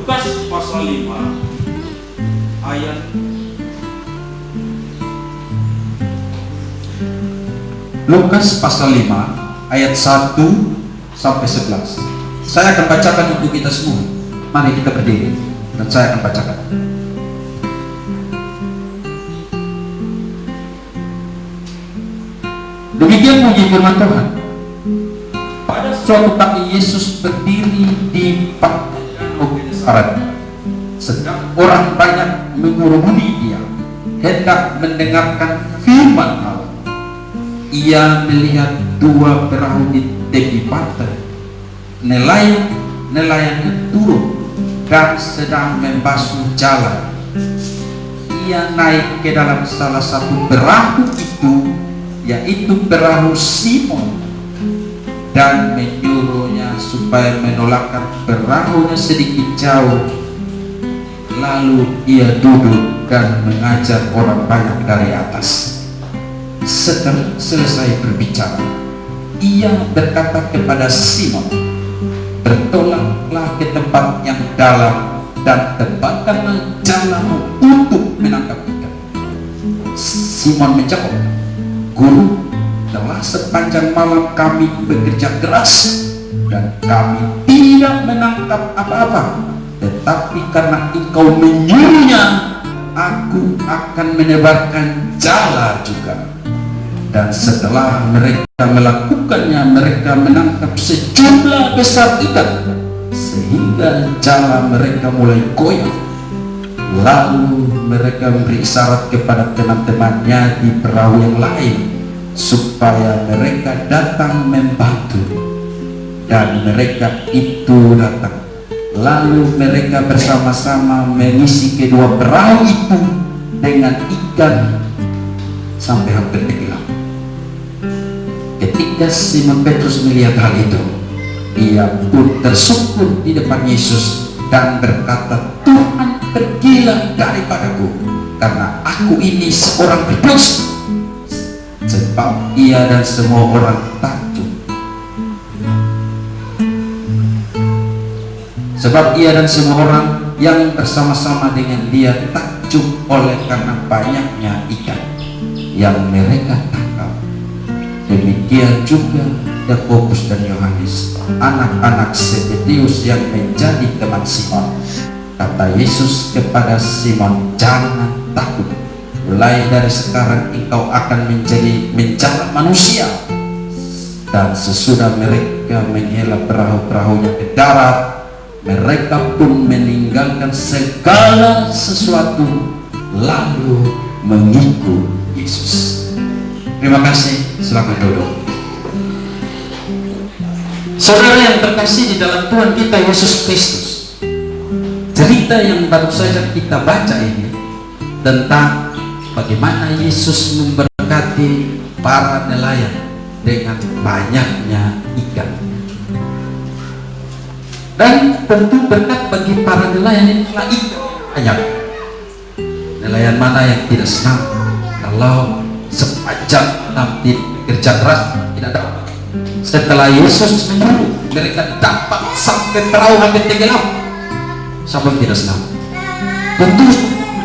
Lukas pasal 5 ayat Lukas pasal 5 ayat 1 sampai 11. Saya akan bacakan untuk kita semua. Mari kita berdiri dan saya akan bacakan. Demikian puji firman Tuhan. Pada suatu pagi Yesus berdiri di pantai Danau Genesaret. Sedang orang banyak mengurumuni dia, hendak mendengarkan firman Allah. Ia melihat dua perahu di tepi pantai. Nelayannya turun dan sedang membasuh jalan. Ia naik ke dalam salah satu perahu itu, yaitu perahu Simon, dan menyuruhnya supaya menolakkan perahunya sedikit jauh. Lalu ia duduk dan mengajar orang banyak dari atas. Setelah selesai berbicara, ia berkata kepada Simon, "Bertolaklah ke tempat yang dalam dan tebakkanlah jalanmu untuk menangkap ikan." Simon menjawab, "Guru, telah sepanjang malam kami bekerja keras dan kami tidak menangkap apa-apa. Tetapi karena engkau menyuruhnya, aku akan menebarkan jala juga." Dan setelah mereka melakukannya, mereka menangkap sejumlah besar ikan sehingga jala mereka mulai goyah. Lalu mereka memberi isyarat kepada teman-temannya di perahu yang lain supaya mereka datang membantu, dan mereka itu datang. Lalu mereka bersama-sama mengisi kedua perahu itu dengan ikan sampai hampir tenggelam. Ketika Simon Petrus melihat hal itu, ia pun tersungkur di depan Yesus dan berkata, "Tuhan, pergilah daripadaku, karena aku ini seorang berdosa." Sebab ia dan semua orang takjub. Sebab ia dan semua orang yang bersama-sama dengan dia takjub oleh karena banyaknya ikan yang mereka tangkap. Demikian juga Yakobus dan Yohanes, anak-anak Zebedeus yang menjadi teman Simon. Kata Yesus kepada Simon, "Jangan takut. Mulai dari sekarang engkau akan menjadi menjala manusia." Dan sesudah mereka menghela perahu-perahunya ke darat, mereka pun meninggalkan segala sesuatu lalu mengikut Yesus. Terima kasih, silakan duduk. Saudara yang terkasih di dalam Tuhan kita Yesus Kristus, cerita yang baru saja kita baca ini tentang bagaimana Yesus memberkati para nelayan dengan banyaknya ikan. Dan tentu berkat bagi para nelayan ini adalah ikan banyak. Nelayan mana yang tidak senang kalau sepanjang nanti kerja keras tidak dapat? Setelah Yesus menyuruh mereka dapat sampai perahu hampir tenggelam, siapa yang tidak senang? Tentu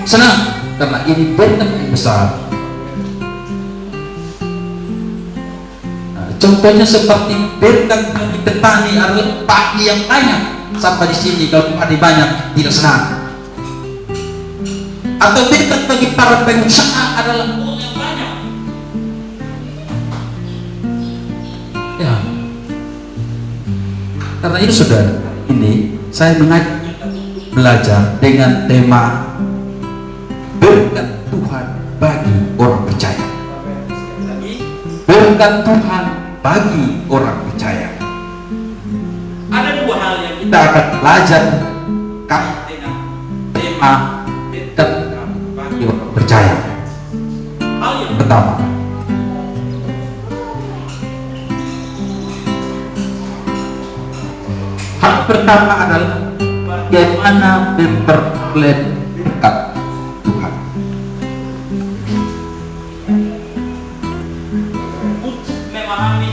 senang, karena ini berkat yang besar. Contohnya seperti berkat bagi petani adalah padi yang banyak. Sampai di sini kalau padi banyak tidak senang. Atau berkat bagi para pengusaha adalah uang yang banyak. Ya, karena itu saudara, ini saya mengajak belajar dengan tema berkat Tuhan bagi orang percaya. Berkat Tuhan bagi orang percaya. Ada dua hal yang kita akan belajar kait dengan tema berkat bagi orang percaya. Hal yang pertama, hal pertama adalah bagaimana memperoleh berkat Tuhan. Untuk memahami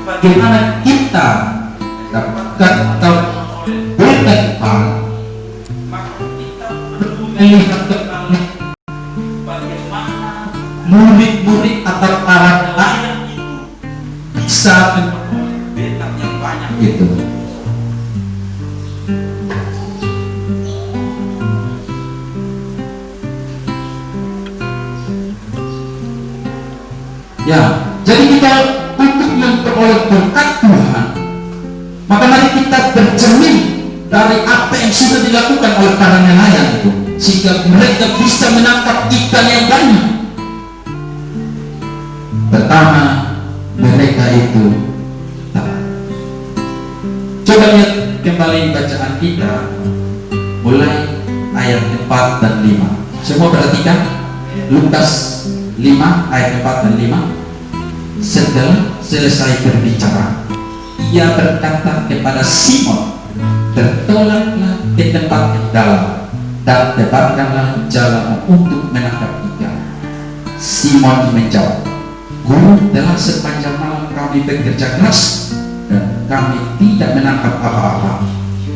bagaimana kita dapatkan berkat Tuhan, melihat kembali bagaimana murid-murid atau para ayat itu bisa memperoleh bintang yang banyak. Gitu. ya. Jadi kita untuk memperoleh berkat Tuhan, maka mari kita bercermin dari apa yang sudah dilakukan oleh para nelayan itu, sehingga mereka bisa menangkap ikan yang banyak. Pertama, mereka itu taat. Coba lihat kembali bacaan kita Mulai ayat 4 dan 5. Semua perhatikan Lukas 5 ayat 4 dan 5. Setelah selesai berbicara, ia berkata kepada Simon, bertolaklah ke tempat yang dalam dan tebarkanlah jalamu untuk menangkap ikan. Simon menjawab, Guru, telah sepanjang malam kami bekerja keras dan kami tidak menangkap apa-apa,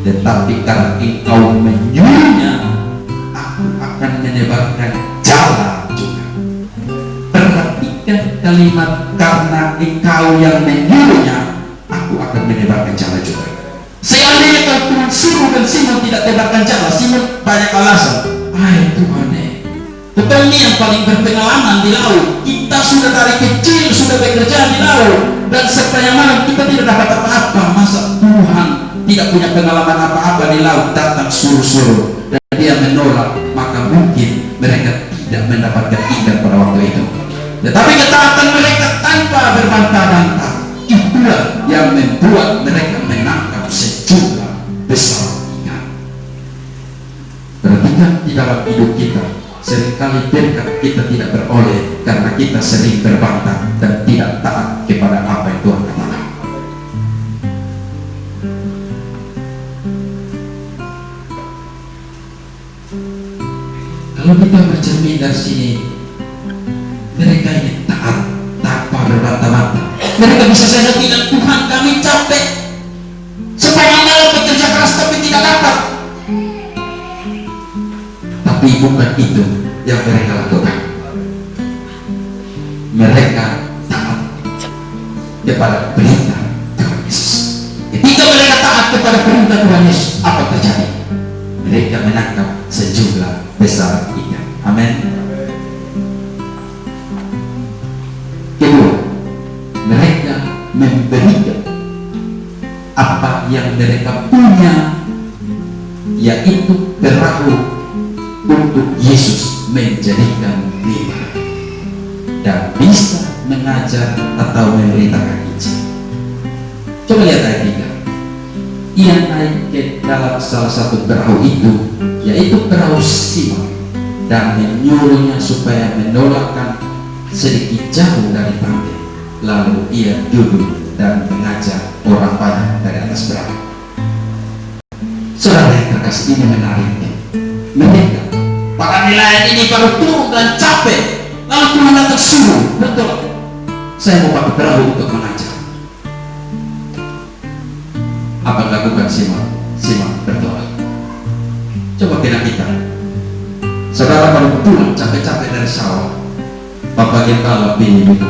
tetapi karena engkau menyuruhnya, aku akan menebarkan jala juga. Perhatikan kalimat karena engkau yang menyuruhnya, aku akan menebarkan jala juga. seandainya kalau Tuhan suruh dan Simon tidak tebarkan jala, Simon banyak alasan. Tuhan, Betul, ini yang paling berpengalaman di laut. Kita sudah dari kecil sudah bekerja di laut, dan sepanjang malam kita tidak dapat apa-apa. Masa Tuhan tidak punya pengalaman apa-apa di laut datang suruh-suruh dan dia menolak? Maka mungkin mereka tidak mendapatkan ikan pada waktu itu. Tetapi ketaatan mereka tanpa berbantah-bantah, itulah yang membuat mereka menangkap sejumlah besar ikan. perhatikan di dalam hidup kita, seringkali berkat kita tidak beroleh karena kita sering berbantah dan tidak taat kepada apa yang Tuhan katakan. Kalau kita bercermin dari sini, mereka ini taat tanpa berbantah-bantah. Mereka bisa saja bilang, Tuhan kami capek, sepanjang malam bekerja keras tapi tidak dapat. Tapi bukan itu yang mereka lakukan. Mereka taat kepada perintah Tuhan Yesus. Ketika mereka taat kepada perintah Tuhan Yesus, Apa terjadi? Mereka menangkap sejumlah besar ikan. Amin. Kedua, mereka memberikan apa yang mereka punya, yaitu perahu untuk Yesus menjadikan mimbar dan bisa mengajar atau memberitakan Injil. Coba lihat ayat 3. Ia naik ke dalam salah satu perahu itu, yaitu perahu Simon, dan menyuruhnya supaya menolakkan sedikit jauh dari pantai. Lalu ia duduk dan mengajar orang banyak dari atas perahu. Saudara yang terkasih, ini menarik. Mereka para nelayan ini baru turun dan capek, lalu Tuhan datang suruh, betul, saya mau pakai perahu untuk mengajar. Apa yang lakukan Simon? Simon bertolak. Coba kita, saudara baru pulang capek-capek dari sawah, Bapak kita lebih itu,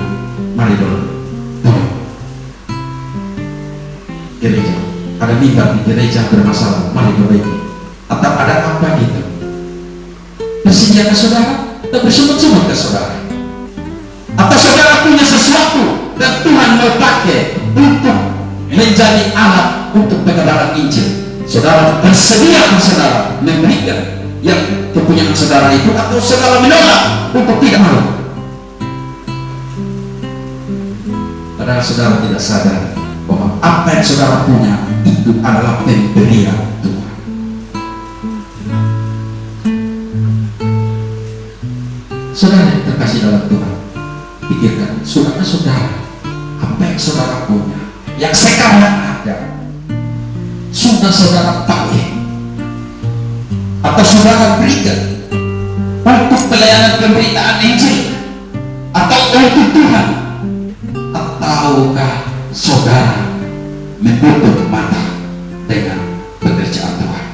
mari dulu gereja, ada mimbar di gereja bermasalah, mari perbaiki. Atau ada apa gitu, bersedia ke saudara atau bersungut-sungut ke saudara, atau saudara punya sesuatu dan Tuhan mau pakai untuk menjadi alat untuk penyebaran Injil. saudara bersedia ke saudara memberikan yang kepunyaan saudara itu, atau saudara menolak untuk tidak mau. Padahal saudara tidak sadar bahwa apa yang saudara punya itu adalah pemberian Tuhan. Saudara yang terkasih dalam Tuhan, pikirkan, saudara apa yang saudara punya, yang sekarang ada, sudah saudara pakai atau saudara berikan untuk pelayanan pemberitaan Injil atau untuk Tuhan, ataukah saudara menutup mata dengan pekerjaan Tuhan?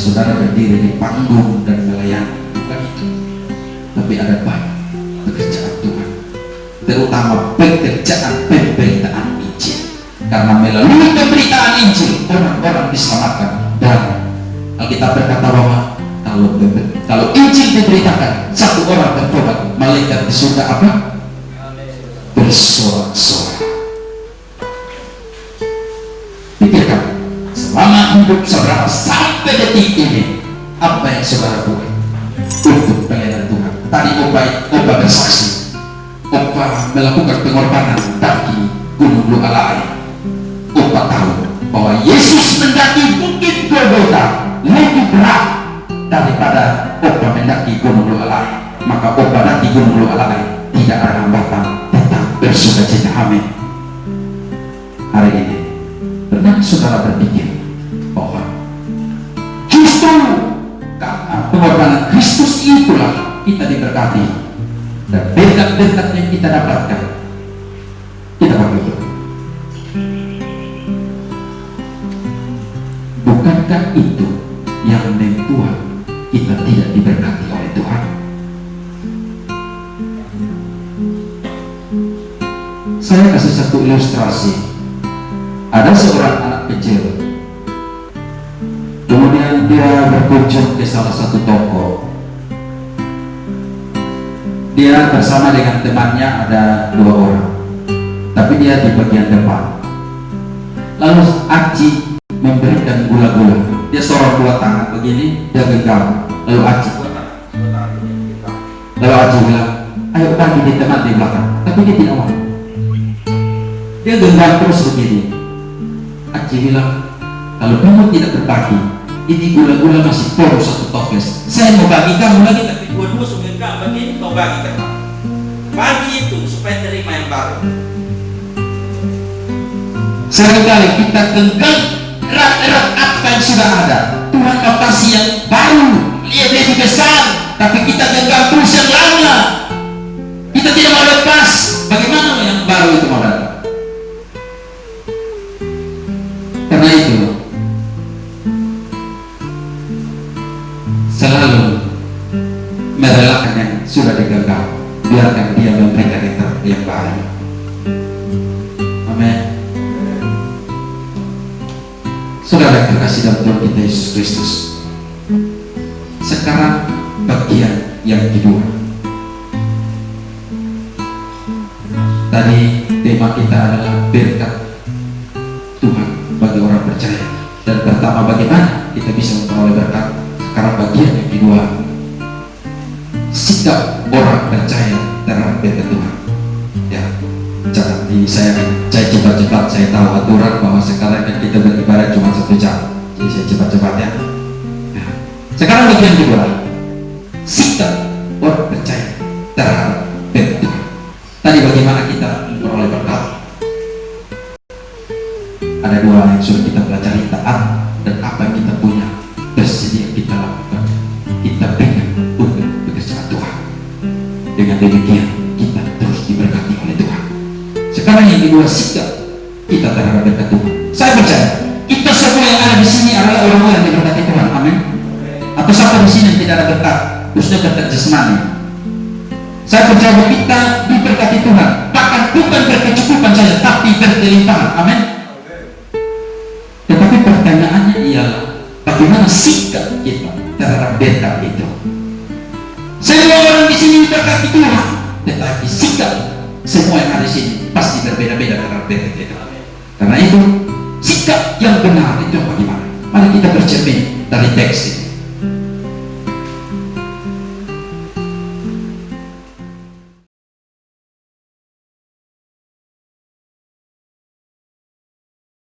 saudara berdiri di panggung dan melayani, bukan itu. Tapi ada banyak pekerjaan Tuhan, terutama pekerjaan pemberitaan Injil. Karena melalui pemberitaan Injil orang-orang diselamatkan. Dan Alkitab berkata bahwa kalau Injil diberitakan, satu orang bertobat, malaikat di surga apa? Bersorak-sorak. Pikirkan, selama hidup saudara sampai detik ini, apa yang saudara buat untuk pelayanan Tuhan? Tadi Opa bersaksi, Opa melakukan pengorbanan bagi Gunung Lualai. Opa tahu bahwa Yesus mendaki bukit Golgota lebih berat daripada Opa mendaki Gunung Lualai. Maka Opa mendaki Gunung Lualai tidak ada hambatan, tetap bersukacita. Amin. Hari ini pernah saudara berpikir bahwa justru karena pengorbanan Kristus itulah kita diberkati dan berkat-berkat yang kita dapatkan? Kita berpikir, bukankah itu yang membuat kita tidak diberkati oleh Tuhan? Saya kasih satu ilustrasi. Ada seorang anak kecil, kemudian dia berkunjung ke salah satu toko. Dia bersama dengan temannya, ada 2 orang, tapi dia di bagian depan. Lalu Aci memberikan gula-gula. Dia sorong 2 tangan begini, dia genggam. Lalu Aci bilang, ayo bagi di teman di belakang. Tapi dia tidak mau. Dia genggam terus begini. Aci bilang, kalau kamu tidak berbagi, ini gula-gula masih poros 1 toples. Saya mau bagi kamu lagi, tapi Dua-dua sebenarnya begini kau bagi ke kamu. Bagi itu supaya terima yang baru. seringkali kita genggam erat-erat apa yang sudah ada. Tuhan mau kasih yang baru, yang lebih besar, tapi kita genggam terus yang lama. Kita tidak mau lepas. Bagaimana yang baru itu mau datang? Karena itu selalu merelakan yang sudah digenggam, biarkan dia memberikan yang baru. Amin. Saudara yang terkasih dalam Tuhan kita Yesus Kristus, sekarang bagian yang kedua. Tadi tema kita adalah berkat Tuhan bagi orang percaya, dan pertama bagaimana kita bisa memperoleh berkat. Sekarang bagian yang kedua, sikap orang percaya terhadap berkat Tuhan. Ya, jangan saya cepat-cepat, saya tahu aturan bahwa sekarang kan kita beribadah cuma 1 jam, jadi saya cepat-cepat ya. Nah, sekarang bagian kedua, sikap orang percaya terhadap berkat Tuhan. Tadi bagaimana kita memperoleh berkat? Ada 2 yang sudah kita pelajari, taat dan apa yang kita punya bersedia kita lakukan, kita berikan untuk pekerjaan Tuhan. Dengan demikian kita terus diberkati oleh Tuhan. Sekarang yang kedua, sikap kita terhadap berkat Tuhan. Saya percaya kita semua yang ada di sini adalah orang-orang yang diberkati Tuhan. Amin. Atau siapa di sini yang tidak ada berkat, khususnya berkat jasmani? Saya percaya bahwa kita diberkati Tuhan, bahkan bukan berkecukupan saja, tapi berkelimpahan. Amin. Tetapi pertanyaannya ialah bagaimana sikap kita terhadap berkat itu? Semua orang di sini diberkati Tuhan, tetapi sikap semua yang ada di sini pasti berbeda-beda terhadap berkat itu. Karena itu sikap yang benar itu bagaimana? Mari kita bercermin dari teks ini.